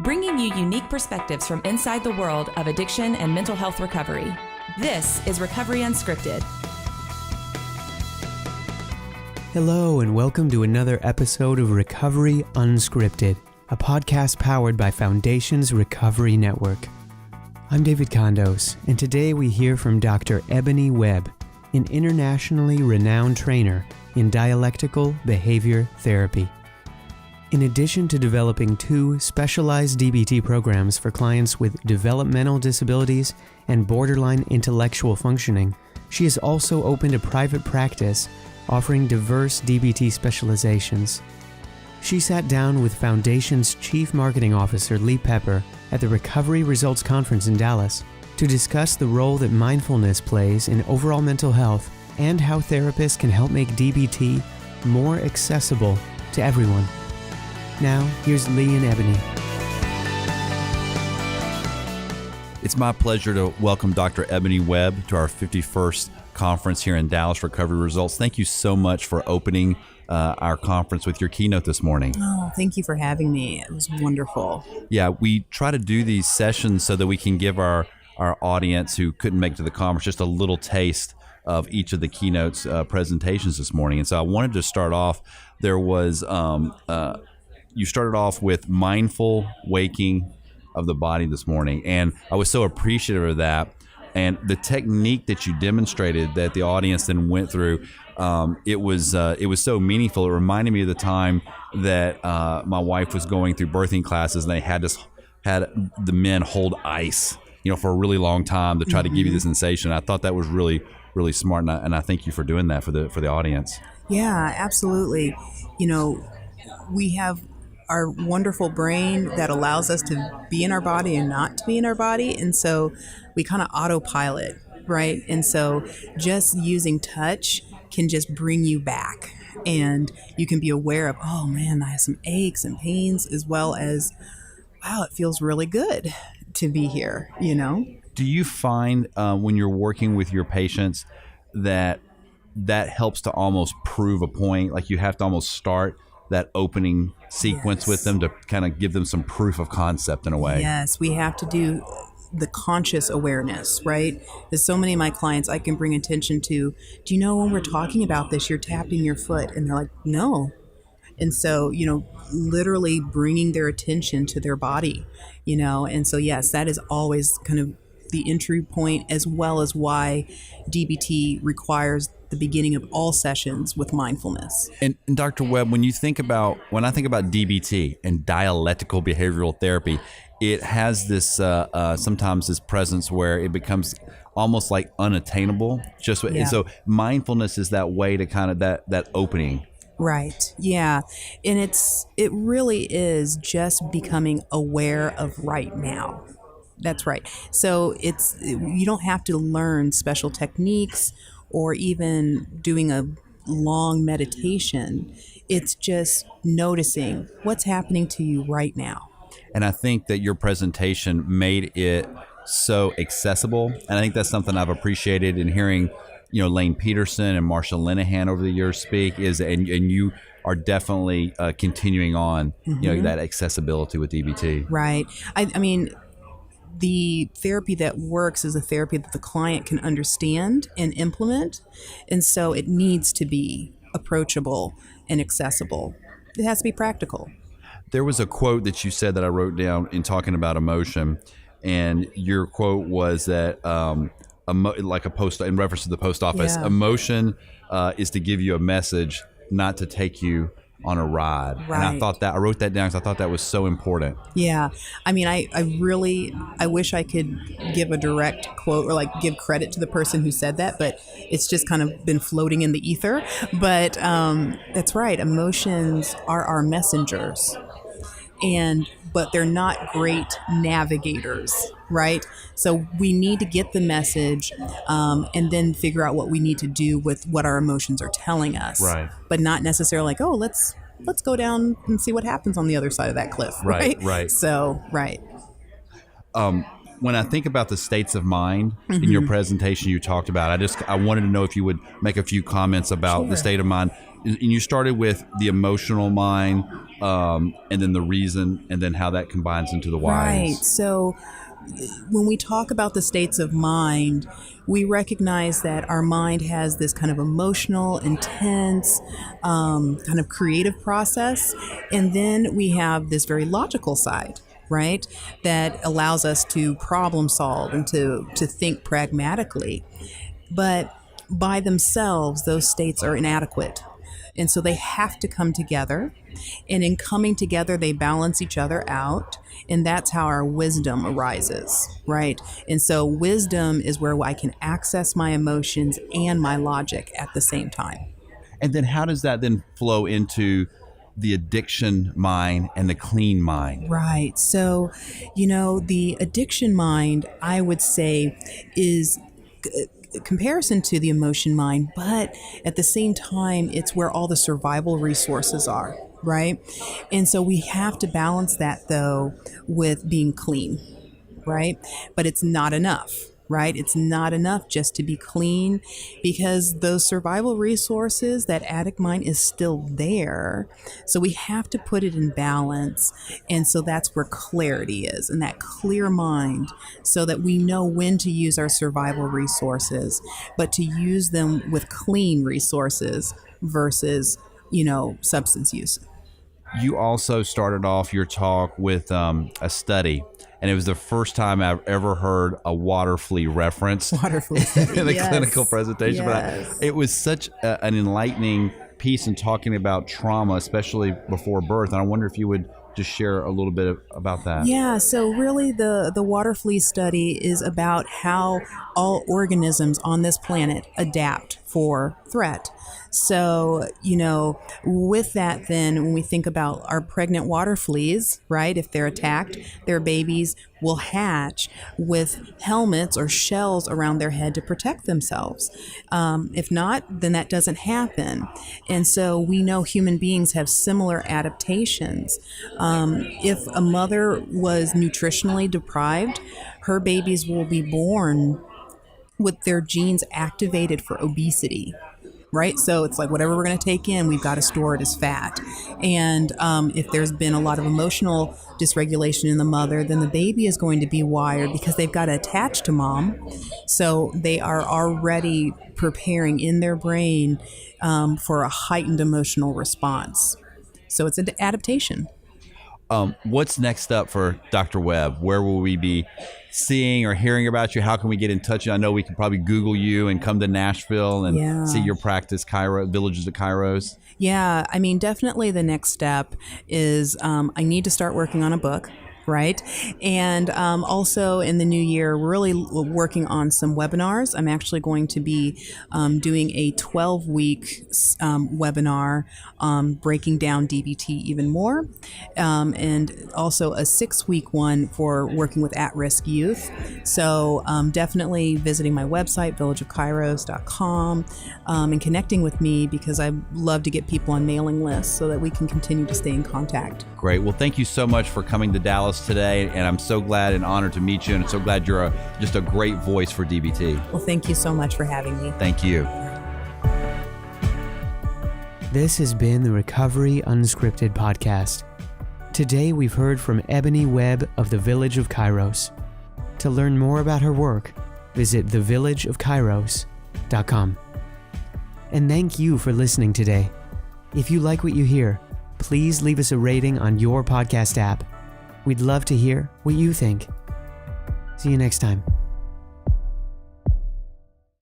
bringing you unique perspectives from inside the world of addiction and mental health recovery. This is Recovery Unscripted. Hello, and welcome to another episode of Recovery Unscripted, a podcast powered by Foundation's Recovery Network. I'm David Condos, and today we hear from Dr. Eboni Webb, an internationally renowned trainer in Dialectical Behavior Therapy. In addition to developing 2 specialized DBT programs for clients with developmental disabilities and borderline intellectual functioning, she has also opened a private practice offering diverse DBT specializations. She sat down with Foundation's Chief Marketing Officer, Lee Pepper, at the Recovery Results Conference in Dallas to discuss the role that mindfulness plays in overall mental health and how therapists can help make DBT more accessible to everyone. Now, here's Lee and Eboni. It's my pleasure to welcome Dr. Eboni Webb to our 51st conference here in Dallas, Recovery Results. Thank you so much for opening our conference with your keynote this morning. Oh, thank you for having me. It was wonderful. Yeah, we try to do these sessions so that we can give our audience who couldn't make it to the conference just a little taste of each of the keynotes presentations this morning. And so I wanted to start off, there was, you started off with mindful waking of the body this morning. And I was so appreciative of that. And the technique that you demonstrated that the audience then went through, it was so meaningful. It reminded me of the time that my wife was going through birthing classes, and they had the men hold ice, for a really long time to try to give you the sensation. I thought that was really, really smart, and I thank you for doing that for the audience. Yeah, absolutely. We have our wonderful brain that allows us to be in our body and not to be in our body, and so we kind of autopilot, right? And so just using touch can just bring you back, and you can be aware of, oh man, I have some aches and pains, as well as, wow, it feels really good to be here, Do you find when you're working with your patients that helps to almost prove a point, like you have to almost start that opening sequence with them to kind of give them some proof of concept in a way? Yes, we have to do the conscious awareness, right? There's so many of my clients I can bring attention to, do you know when we're talking about this, you're tapping your foot? And they're like, no. And so, literally bringing their attention to their body, and so, yes, that is always kind of the entry point, as well as why DBT requires the beginning of all sessions with mindfulness. And Dr. Webb, when I think about DBT and dialectical behavioral therapy, it has this sometimes this presence where it becomes almost like unattainable. And so mindfulness is that way to kind of that opening. Right. Yeah. And it really is just becoming aware of right now. That's right. So you don't have to learn special techniques or even doing a long meditation. It's just noticing what's happening to you right now. And I think that your presentation made it so accessible. And I think that's something I've appreciated in hearing, Lane Peterson and Marsha Linehan over the years speak, and you are definitely continuing on, that accessibility with DBT. Right. I mean, the therapy that works is a therapy that the client can understand and implement. And so it needs to be approachable and accessible. It has to be practical. There was a quote that you said that I wrote down in talking about emotion. And your quote was that, like a post in reference to the post office, emotion is to give you a message, not to take you on a ride. Right. And I wrote that down because I thought that was so important. Yeah. I mean, I wish I could give a direct quote or like give credit to the person who said that, but it's just kind of been floating in the ether. But that's right. Emotions are our messengers, but they're not great navigators, right? So we need to get the message and then figure out what we need to do with what our emotions are telling us. Right. But not necessarily like, oh, let's go down and see what happens on the other side of that cliff. Right. So, right. When I think about the states of mind in your presentation you talked about, I wanted to know if you would make a few comments about the state of mind and you started with the emotional mind, and then the reason, and then how that combines into the whys. Right. So when we talk about the states of mind, we recognize that our mind has this kind of emotional, intense, kind of creative process. And then we have this very logical side, right, that allows us to problem solve and to think pragmatically. But by themselves, those states are inadequate. And so they have to come together. And in coming together, they balance each other out. And that's how our wisdom arises, right? And so wisdom is where I can access my emotions and my logic at the same time. And then how does that then flow into the addiction mind and the clean mind? Right. So, the addiction mind, I would say, is comparison to the emotion mind, but at the same time, it's where all the survival resources are, right? And so we have to balance that, though, with being clean, right? But it's not enough, right? It's not enough just to be clean, because those survival resources, that addict mind is still there. So we have to put it in balance. And so that's where clarity is, and that clear mind, so that we know when to use our survival resources, but to use them with clean resources versus, substance use. You also started off your talk with a study, and it was the first time I've ever heard a water flea reference Water flea study. in a Yes. clinical presentation. Yes. But it was such an enlightening piece in talking about trauma, especially before birth. And I wonder if you would just share a little bit about that. Yeah, so really the water flea study is about how all organisms on this planet adapt for threat. So, with that, then when we think about our pregnant water fleas, right, if they're attacked, their babies will hatch with helmets or shells around their head to protect themselves. If not, then that doesn't happen. And so we know human beings have similar adaptations. If a mother was nutritionally deprived, her babies will be born with their genes activated for obesity. Right? So it's like whatever we're going to take in, we've got to store it as fat. And if there's been a lot of emotional dysregulation in the mother, then the baby is going to be wired because they've got to attach to mom. So they are already preparing in their brain for a heightened emotional response. So it's an adaptation. What's next up for Dr. Webb? Where will we be seeing or hearing about you? How can we get in touch? I know we can probably Google you and come to Nashville and see your practice, Villages of Kairos. Yeah, I mean, definitely the next step is I need to start working on a book. Right. And also in the new year, we're really working on some webinars. I'm actually going to be doing a 12-week webinar breaking down DBT even more, and also a 6-week one for working with at-risk youth. So definitely visiting my website, villageofkairos.com, and connecting with me, because I love to get people on mailing lists so that we can continue to stay in contact. Great. Well, thank you so much for coming to Dallas today, and I'm so glad and honored to meet you, and so glad you're just a great voice for DBT. Well, thank you so much for having me. Thank you. This has been the Recovery Unscripted podcast. Today we've heard from Eboni Webb of the Village of Kairos. To learn more about her work, visit thevillageofkairos.com. And thank you for listening today. If you like what you hear, please leave us a rating on your podcast app. We'd love to hear what you think. See you next time.